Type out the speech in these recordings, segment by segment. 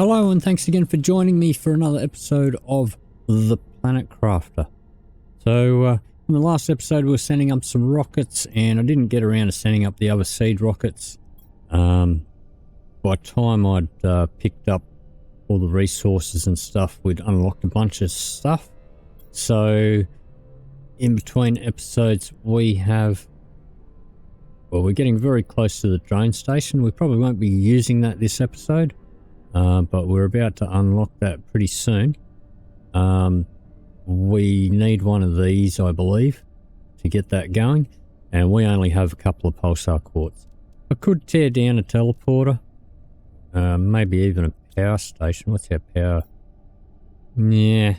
Hello and thanks again for joining me for another episode of The Planet Crafter. So in the last episode we were sending up some rockets and I didn't get around to sending up the other seed rockets. By the time I'd picked up all the resources and stuff, we'd unlocked a bunch of stuff. So in between episodes we're getting very close to the drone station. We probably won't be using that this episode. But we're about to unlock that pretty soon. We need one of these, I believe, to get that going. And we only have a couple of Pulsar Quartz. I could tear down a teleporter. Maybe even a power station. What's our power? Yeah.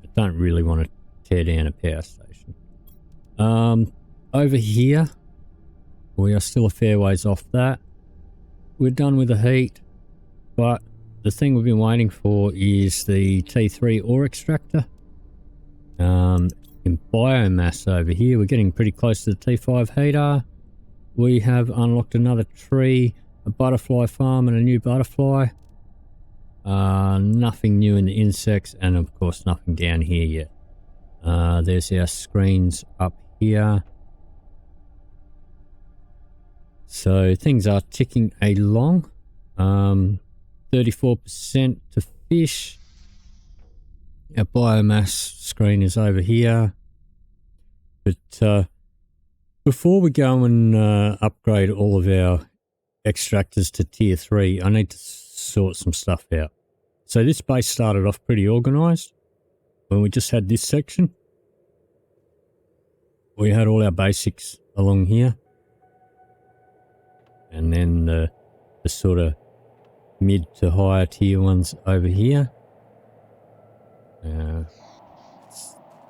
I don't really want to tear down a power station. Over here, we are still a fair ways off that. We're done with the heat. But the thing we've been waiting for is the T3 ore extractor. In biomass over here, we're getting pretty close to the T5 heater. We have unlocked another tree, a butterfly farm and a new butterfly. Nothing new in the insects and of course nothing down here yet. There's our screens up here. So things are ticking along. 34% to fish. Our biomass screen is over here. But before we go and upgrade all of our extractors to tier 3, I need to sort some stuff out. So this base started off pretty organised. When we just had this section, we had all our basics along here. And then the sort of mid to higher tier ones over here.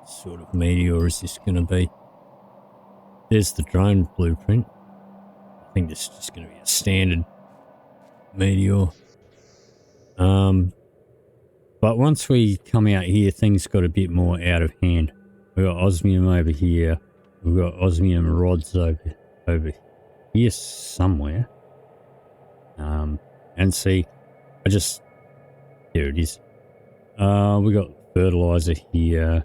Sort of meteor is this going to be? There's the drone blueprint. I think this is just going to be a standard meteor. But once we come out here, things got a bit more out of hand. We've got osmium over here. We've got osmium rods over here somewhere. And see, here it is. We got fertilizer here.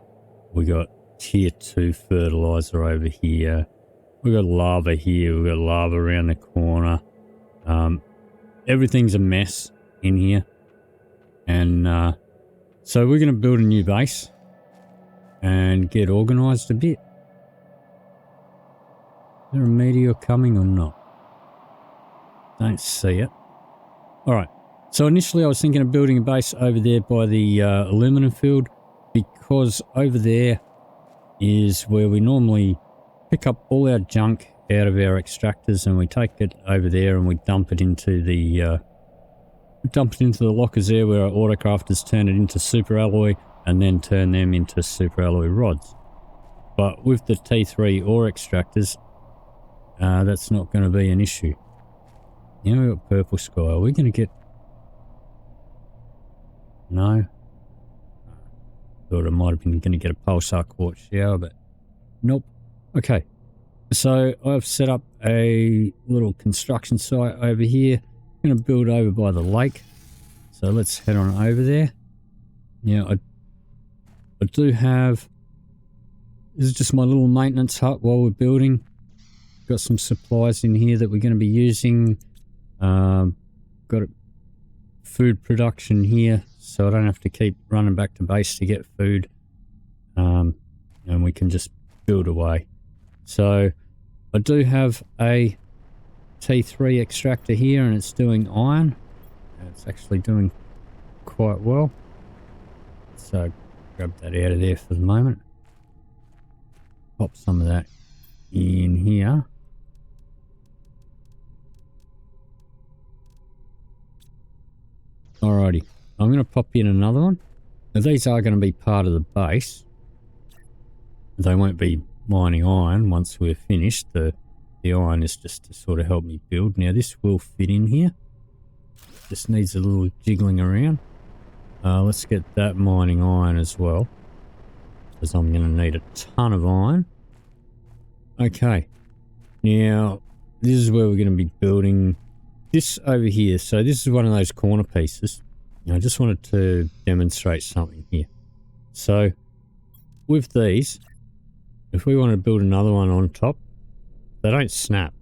We got tier 2 fertilizer over here. We got lava here. We got lava around the corner. Everything's a mess in here. And so we're going to build a new base and get organized a bit. Is there a meteor coming or not? Don't see it. Alright, so initially I was thinking of building a base over there by the aluminum field because over there is where we normally pick up all our junk out of our extractors and we take it over there and we dump it into the lockers there where our autocrafters turn it into super alloy and then turn them into super alloy rods. But with the T3 ore extractors, that's not going to be an issue. Yeah, we've got purple sky. Are we going to get... No. Thought I might have been going to get a Pulsar Quartz shower, but nope. Okay. So I've set up a little construction site over here. I'm going to build over by the lake. So let's head on over there. Yeah, I do have... This is just my little maintenance hut while we're building. Got some supplies in here that we're going to be using. Got a food production here, so I don't have to keep running back to base to get food. And we can just build away. So I do have a T3 extractor here and it's doing iron. It's actually doing quite well. So grab that out of there for the moment. Pop some of that in here. Alrighty, I'm going to pop in another one. Now these are going to be part of the base. They won't be mining iron once we're finished. The iron is just to sort of help me build. Now this will fit in here. Just needs a little jiggling around. Let's get that mining iron as well, because I'm going to need a ton of iron. Okay, now this is where we're going to be building this over here, so this is one of those corner pieces. I just wanted to demonstrate something here. So with these, if we want to build another one on top, they don't snap.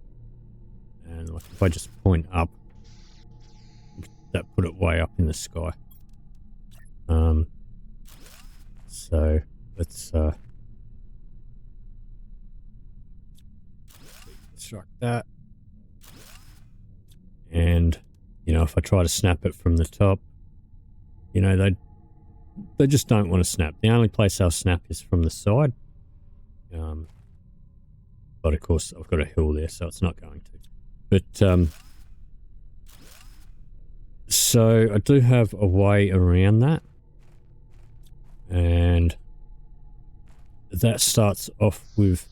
And like if I just point up, that put it way up in the sky. So let's deconstruct that. And you know, if I try to snap it from the top, you know, they just don't want to snap. The only place they'll snap is from the side. But of course I've got a hill there, so it's not going to. But so I do have a way around that. And that starts off with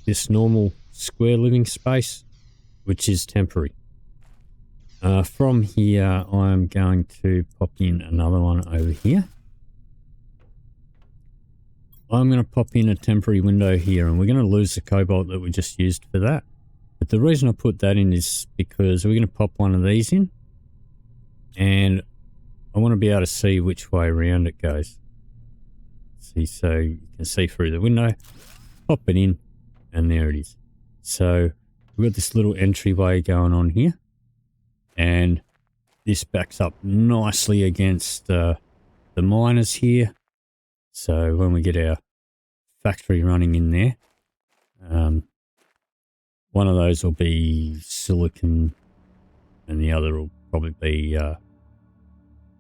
this normal square living space, which is temporary. From here, I'm going to pop in another one over here. I'm going to pop in a temporary window here, and we're going to lose the cobalt that we just used for that. But the reason I put that in is because we're going to pop one of these in, and I want to be able to see which way around it goes. See, so you can see through the window, pop it in, and there it is. So we've got this little entryway going on here, and this backs up nicely against the miners here. So when we get our factory running in there, one of those will be silicon and the other will probably be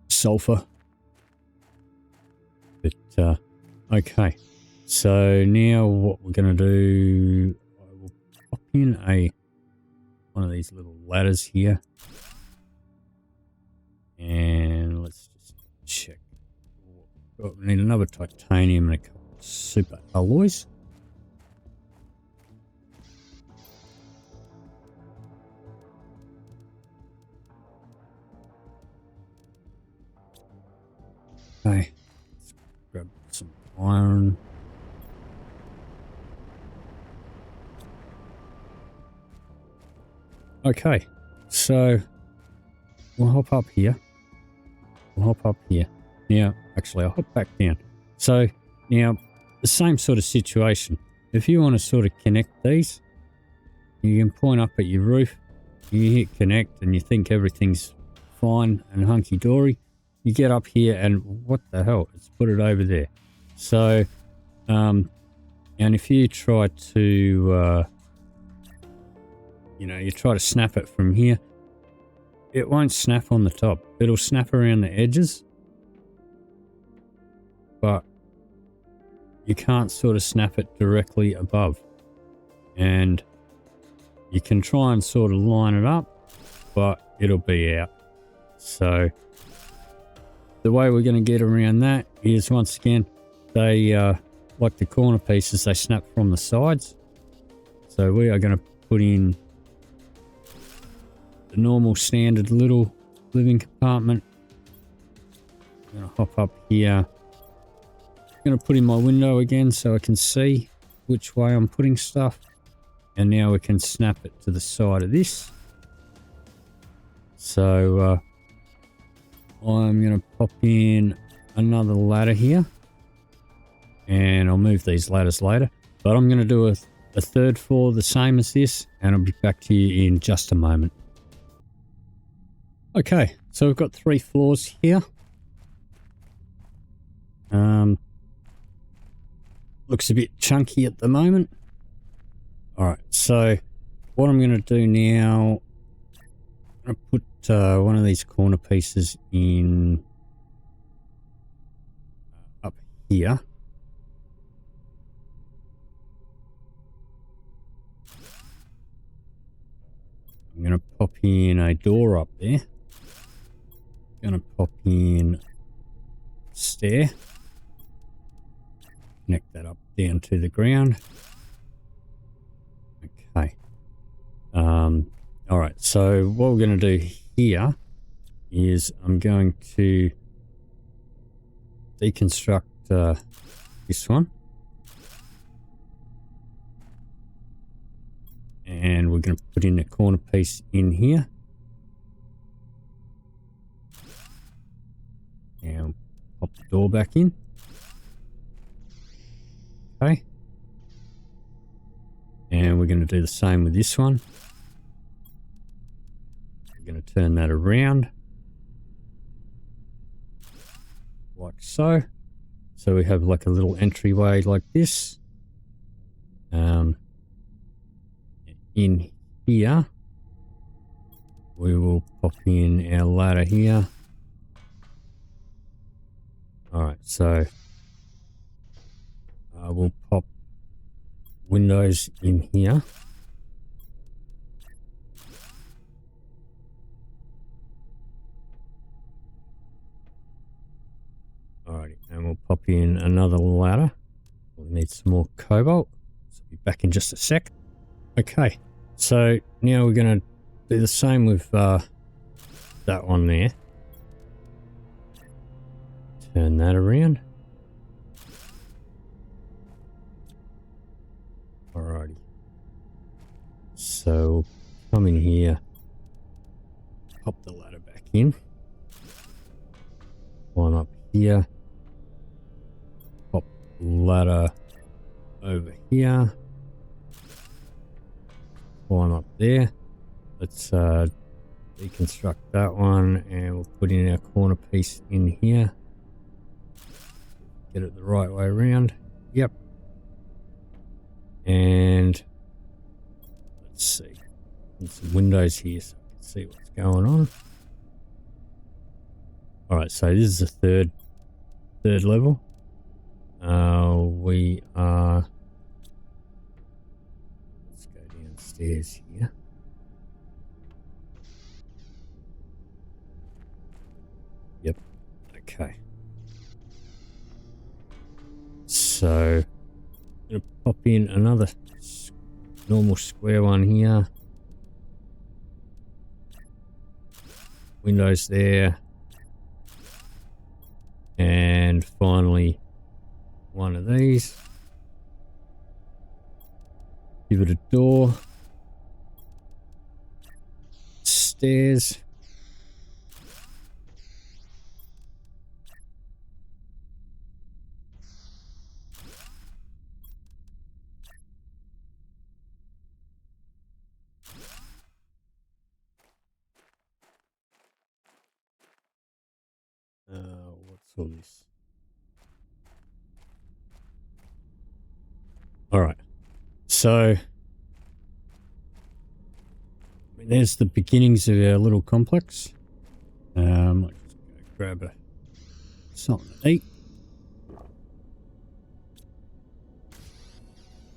sulfur. But okay, so now what we're going to do, I will pop in one of these little ladders here, and let's just check. Oh, we need another titanium and a couple of super alloys. Okay, let's grab some iron. Okay, so we'll hop up here. Now, actually, I'll hop back down. So now the same sort of situation. If you want to sort of connect these, you can point up at your roof, you hit connect, and you think everything's fine and hunky-dory. You get up here and what the hell, it's put it over there. So, and if you try to, you know, you try to snap it from here, it won't snap on the top. It'll snap around the edges, but you can't sort of snap it directly above. And you can try and sort of line it up, but it'll be out. So the way we're going to get around that is, once again, they, like the corner pieces, they snap from the sides. So we are going to put in the normal standard little living compartment. I'm going to hop up here. I'm going to put in my window again so I can see which way I'm putting stuff. And now we can snap it to the side of this. So I'm going to pop in another ladder here. And I'll move these ladders later. But I'm going to do a third floor the same as this. And I'll be back to you in just a moment. Okay, so we've got 3 floors here. Looks a bit chunky at the moment. Alright, so what I'm going to do now, I'm going to put one of these corner pieces in up here. I'm going to pop in a door up there. Going to pop in a stair. Connect that up down to the ground. Okay. Alright, so what we're going to do here is I'm going to deconstruct this one. And we're going to put in a corner piece in here. pop the door back in. Okay. And we're going to do the same with this one. We're going to turn that around. Like so. So we have like a little entryway like this. In here, we will pop in our ladder here. Alright, so we'll pop windows in here. Alrighty, and we'll pop in another ladder. We'll need some more cobalt. So I'll be back in just a sec. Okay, so now we're going to do the same with that one there. Turn that around. Alrighty. So come in here, pop the ladder back in. Climb up here. Pop the ladder over here. Climb up there. Let's deconstruct that one and we'll put in our corner piece in here. Get it the right way around. Yep. And let's see. There's some windows here so we can see what's going on. Alright, so this is the third level. We are, let's go downstairs here. Yep. Okay. So I'm going to pop in another normal square one here. Windows there. And finally one of these. Give it a door. Stairs. What's all this? Alright, so there's the beginnings of our little complex. I'll just go grab something to eat.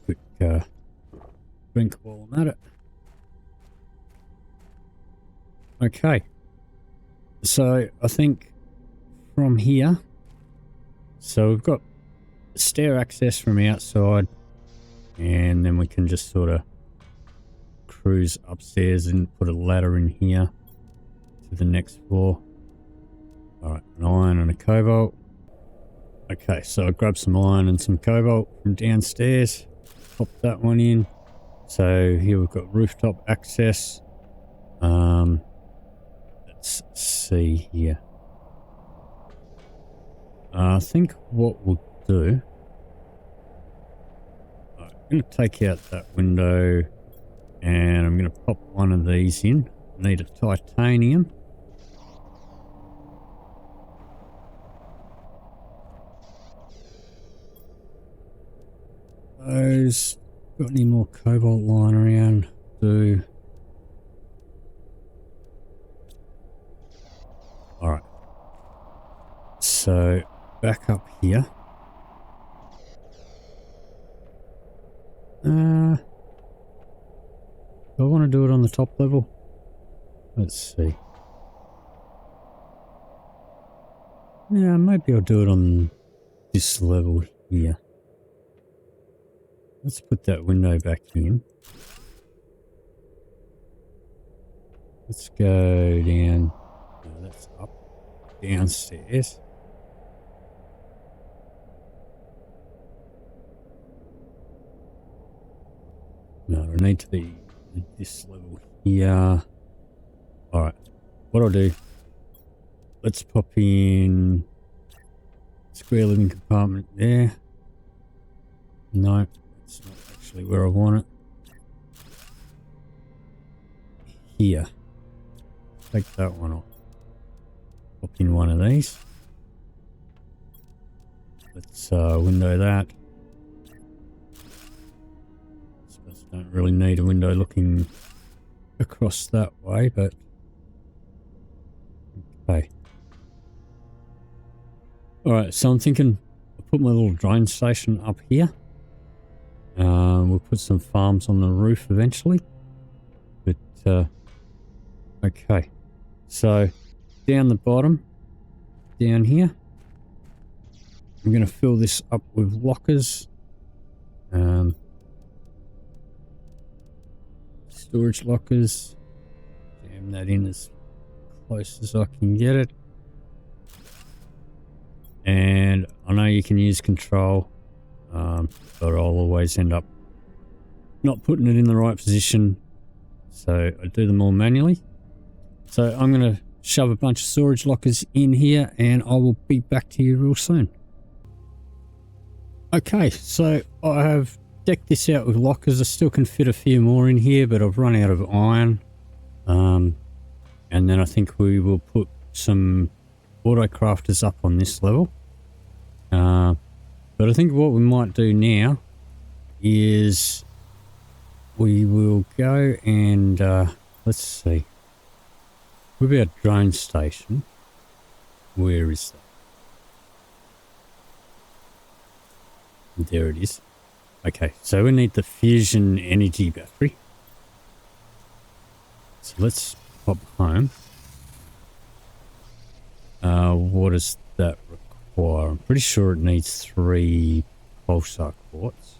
Quick drink while I'm at it. Okay, so I think from here, so we've got stair access from outside, and then we can just sort of cruise upstairs and put a ladder in here to the next floor. Alright, an iron and a cobalt. Okay, so I grabbed some iron and some cobalt from downstairs, pop that one in. So here we've got rooftop access. Let's see here. I think what we'll do, I'm going to take out that window and I'm going to pop one of these in. I need a titanium. Those, got any more cobalt lying around? Do. Alright. So back up here. Do I want to do it on the top level? Let's see. Yeah, maybe I'll do it on this level here. Let's put that window back in. Let's go down. No, that's up. Downstairs. No, I need to be at this level here. Alright, what I'll do, let's pop in Square living compartment there. No, it's not actually where I want it. Here. Take that one off. Pop in one of these. Let's window that. I suppose I don't really need a window looking across that way, but okay. Alright, so I'm thinking I'll put my little drone station up here. We'll put some farms on the roof eventually. But, okay. So, down the bottom, down here, I'm going to fill this up with lockers. Storage lockers. Jam that in as close as I can get it. And I know you can use control, but I'll always end up not putting it in the right position. So I do them all manually. So I'm going to shove a bunch of storage lockers in here and I will be back to you real soon. Okay, so I have decked this out with lockers. I still can fit a few more in here, but I've run out of iron. And then I think we will put some auto crafters up on this level. But I think what we might do now is we will go and let's see. With our drone station, where is that? There it is. Okay, so we need the fusion energy battery. So let's pop home. What does that require? I'm pretty sure it needs 3 Pulsar Quartz.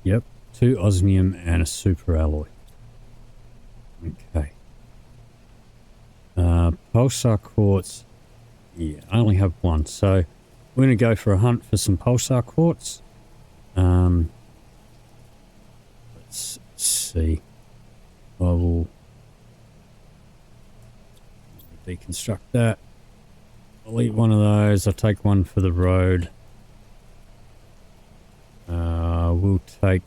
Yep, 2 osmium and a super alloy. Okay. Pulsar Quartz. Yeah, I only have 1, so we're going to go for a hunt for some Pulsar Quartz. Let's see. I will deconstruct that. I'll eat one of those. I'll take one for the road. We'll take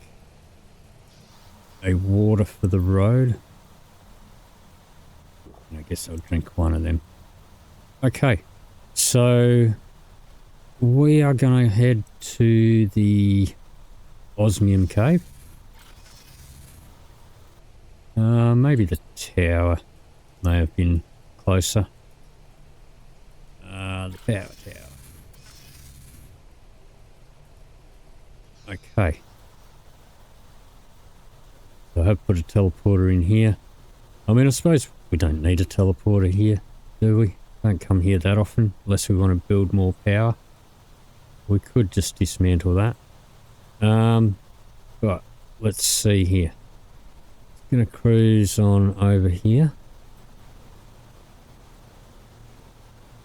a water for the road. I guess I'll drink one of them. Okay, so we are going to head to the osmium cave. Maybe the tower may have been closer. The tower. Okay. So I have put a teleporter in here. I mean, I suppose we don't need a teleporter here, do we? Don't come here that often unless we want to build more power. We could just dismantle that. But let's see here. It's going to cruise on over here.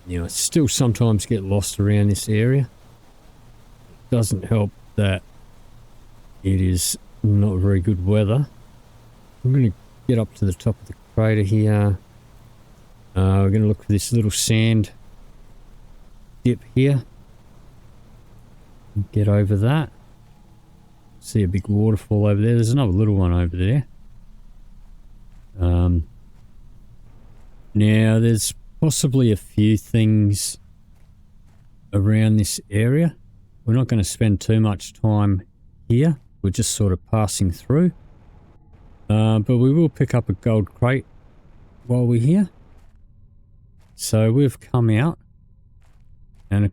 You know, I still sometimes get lost around this area. It doesn't help that it is not very good weather. I'm going to get up to the top of the crater here. We're going to look for this little sand dip here. Get over that. See a big waterfall over there. There's another little one over there. Now there's possibly a few things around this area. We're not going to spend too much time here. We're just sort of passing through. But we will pick up a gold crate while we're here. So we've come out and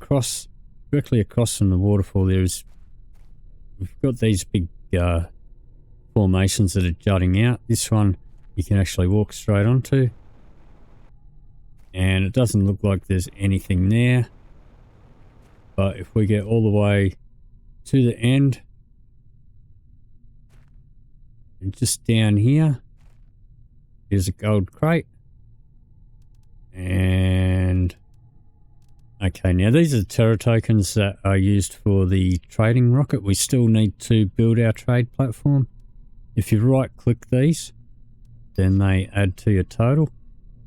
directly across from the waterfall we've got these big formations that are jutting out. This one you can actually walk straight onto. And it doesn't look like there's anything there. But if we get all the way to the end, and just down here, there's a gold crate. And okay, now these are the Terra tokens that are used for the trading rocket. We still need to build our trade platform. If you right click these, then they add to your total.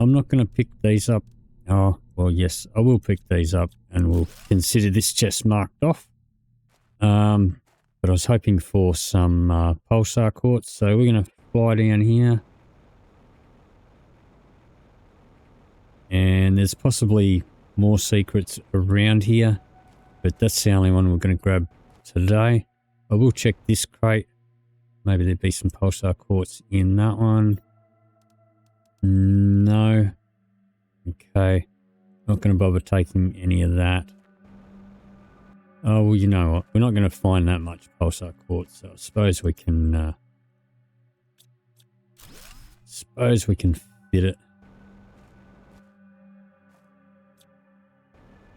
I'm not going to pick these up Oh, well, yes, I will pick these up and we'll consider this chest marked off. But I was hoping for some Pulsar Quartz, so we're going to fly down here. And there's possibly more secrets around here, but that's the only one we're going to grab today. I will check this crate. Maybe there'd be some Pulsar Quartz in that one. No. Okay. Not going to bother taking any of that. Oh, well, you know what? We're not going to find that much Pulsar Quartz, so I suppose we can... fit it.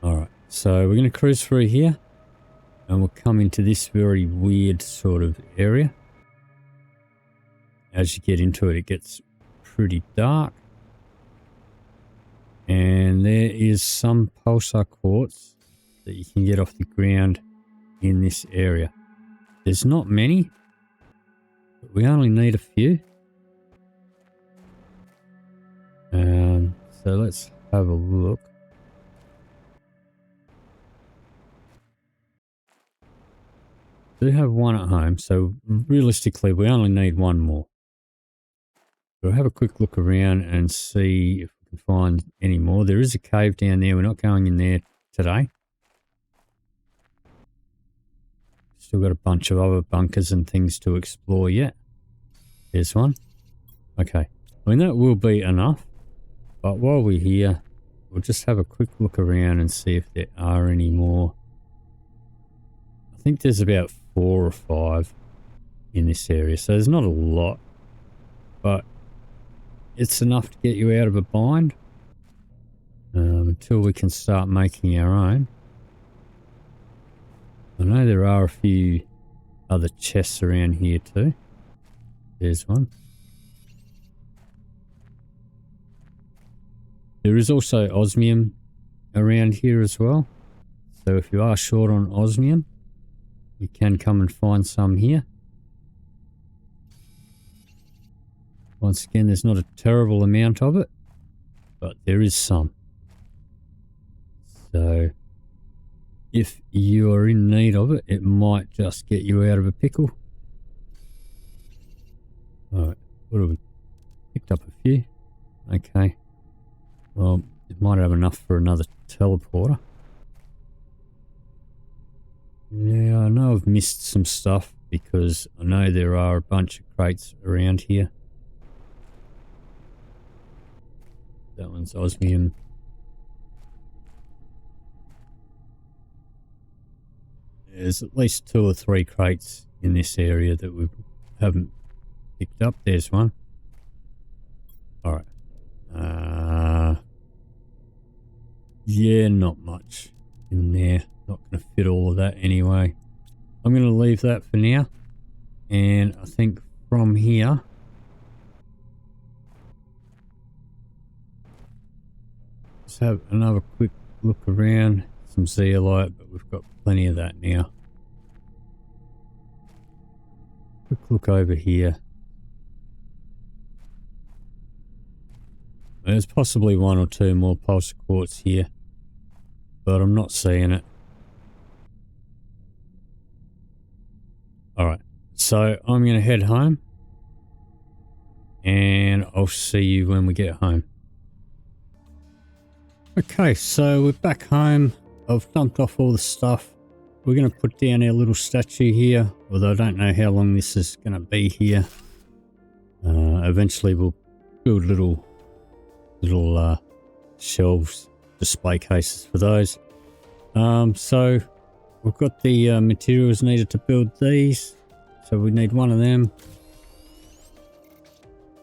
Alright, so we're going to cruise through here. And we'll come into this very weird sort of area. As you get into it, it gets pretty dark. And there is some Pulsar Quartz that you can get off the ground in this area. There's not many, but we only need a few. So let's have a look. We do have one at home, so realistically we only need one more. We'll have a quick look around and see if we can find any more. There is a cave down there. We're not going in there today. Still got a bunch of other bunkers and things to explore yet. There's one. Okay. I mean, that will be enough. But while we're here, we'll just have a quick look around and see if there are any more. I think there's about 4 or 5 in this area. So there's not a lot. But it's enough to get you out of a bind. Until we can start making our own. I know there are a few other chests around here too. There's one. There is also osmium around here as well. So if you are short on osmium, you can come and find some here. Once again, there's not a terrible amount of it, but there is some. So if you are in need of it, it might just get you out of a pickle. Alright, what have we picked up? A few. Okay. Well, it might have enough for another teleporter. Yeah, I know I've missed some stuff because I know there are a bunch of crates around here. That one's osmium. There's at least 2 or 3 crates in this area that we haven't picked up. There's one. Alright. Yeah, not much in there. Not going to fit all of that anyway. I'm going to leave that for now. And I think from here... let's have another quick look around. Some zeolite, but we've got plenty of that now. Quick look over here. There's possibly 1 or 2 more Pulsar Quartz here, but I'm not seeing it. Alright, so I'm going to head home, and I'll see you when we get home. Okay, so we're back home. I've dumped off all the stuff. We're going to put down our little statue here, although I don't know how long this is going to be here. Eventually we'll build little shelves, display cases for those. So we've got the materials needed to build these. So we need 1 of them.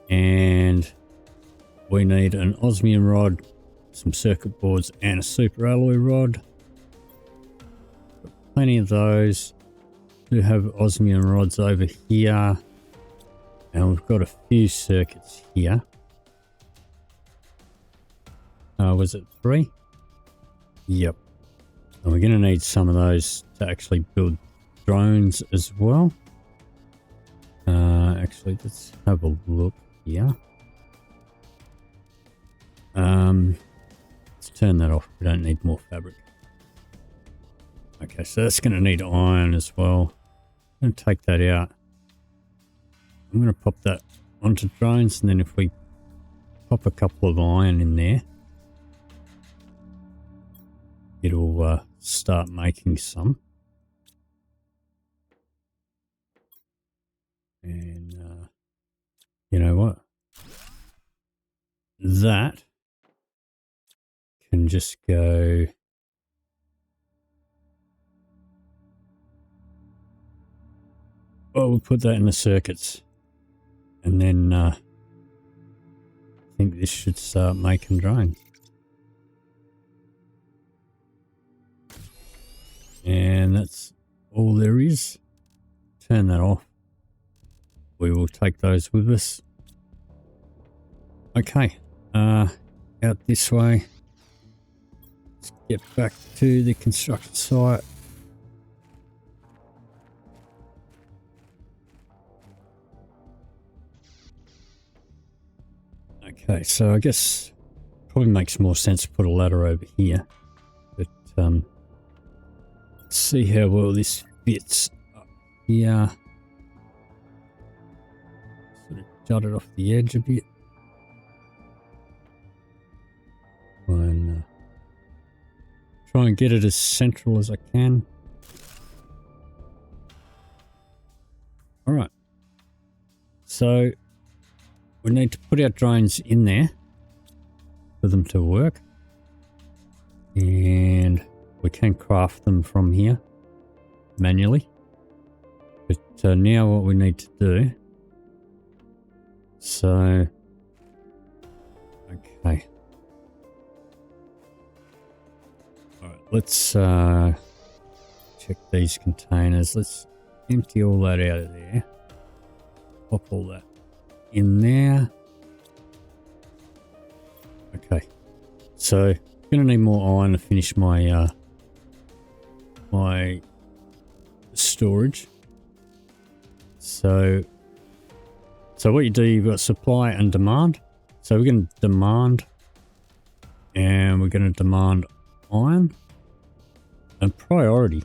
And we need an osmium rod, some circuit boards, and a super alloy rod. Got plenty of those. We do have osmium rods over here. And we've got a few circuits here. Was it 3? Yep. And we're going to need some of those to actually build drones as well. Actually, let's have a look here. turn that off. We don't need more fabric. Okay, so that's going to need iron as well. I'm going to take that out. I'm going to pop that onto drones, and then if we pop a couple of iron in there, it'll start making some. And you know what? That can just go... Oh, we'll put that in the circuits. And then I think this should start making drones. And that's all there is. Turn that off. We will take those with us. Okay, out this way. Let's get back to the construction site. Okay, so I guess probably makes more sense to put a ladder over here. But let's see how well this fits up here. Sort of jut it off the edge a bit. And try and get it as central as I can. Alright. So we need to put our drones in there for them to work. And we can craft them from here manually. But now what we need to do... So... Okay. Alright, let's check these containers. Let's empty all that out of there. Pop all that in there. Okay, so I'm gonna need more iron to finish my my storage. So what you do, you've got supply and demand. So we're going to demand, and we're going to demand iron and priority.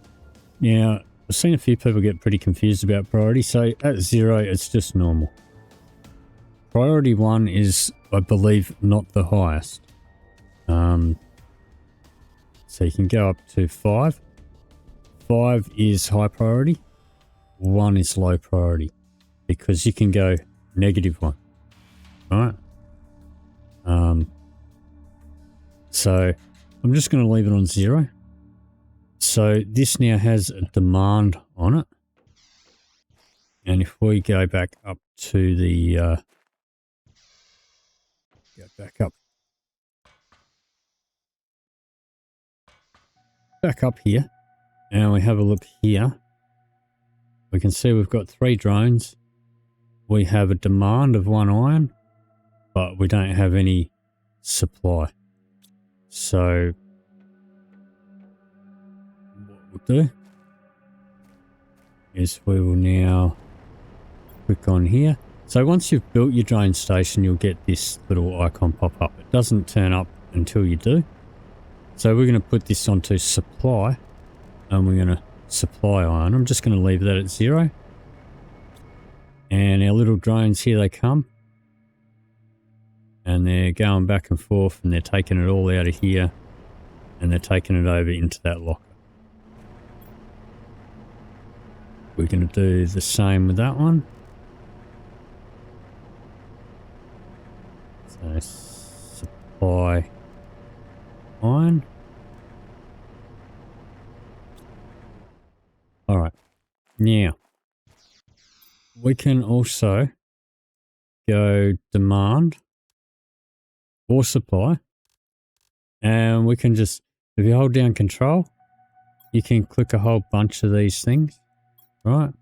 Now, I've seen a few people get pretty confused about priority. So at 0, it's just normal. Priority 1 is, I believe, not the highest. So you can go up to 5. 5 is high priority. 1 is low priority, because you can go -1. Alright. So I'm just going to leave it on 0. So this now has a demand on it. And if we go back up to the back up here, and we have a look here, we can see we've got 3 drones. We have a demand of 1 iron, but we don't have any supply. So what we'll do is we will now click on here. So once you've built your drone station, you'll get this little icon pop up. It doesn't turn up until you do. So we're going to put this onto supply, and we're going to supply iron. I'm just going to leave that at 0. And our little drones, here they come. And they're going back and forth, and they're taking it all out of here, and they're taking it over into that locker. We're going to do the same with that one. So supply iron. Alright, now we can also go demand or supply, and we can just, if you hold down control, you can click a whole bunch of these things, right?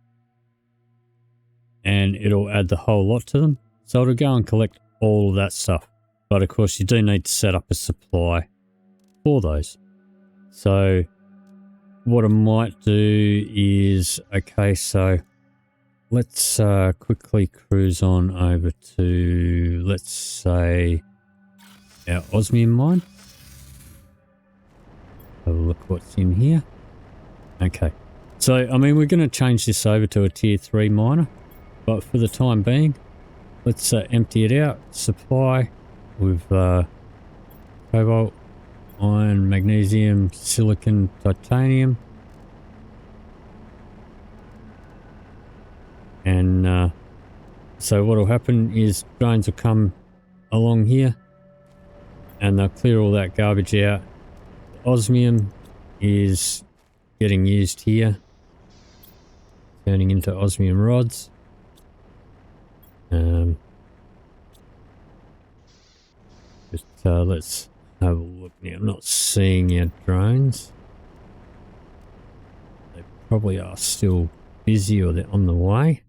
And it'll add the whole lot to them. So it'll go and collect all of that stuff. But of course you do need to set up a supply for those. So what I might do is, okay, so let's quickly cruise on over to, let's say, our osmium mine. have a look what's in here. Okay. So, I mean, we're going to change this over to a tier 3 miner. But for the time being, let's empty it out. Supply with cobalt, iron, magnesium, silicon, titanium. And so what will happen is drones will come along here and they'll clear all that garbage out. Osmium is getting used here, turning into osmium rods. Let's have a look now. I'm not seeing our drones. They probably are still busy or they're on the way.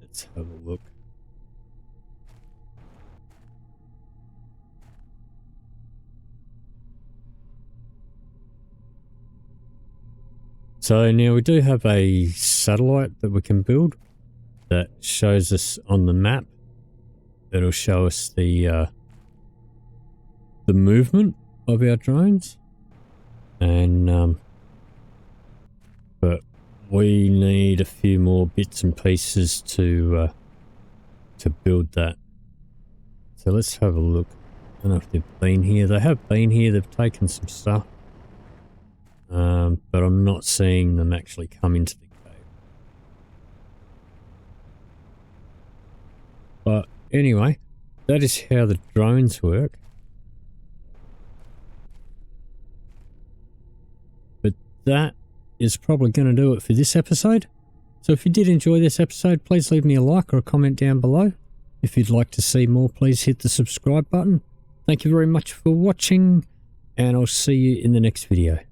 Let's have a look. So now we do have a satellite that we can build that shows us on the map. It'll show us the movement of our drones, and but we need a few more bits and pieces to build that. So let's have a look. I don't know if they've been here. They have been here. They've taken some stuff. But I'm not seeing them actually come into the cave. But anyway, that is how the drones work. But that is probably going to do it for this episode. So if you did enjoy this episode, please leave me a like or a comment down below. If you'd like to see more, please hit the subscribe button. Thank you very much for watching, and I'll see you in the next video.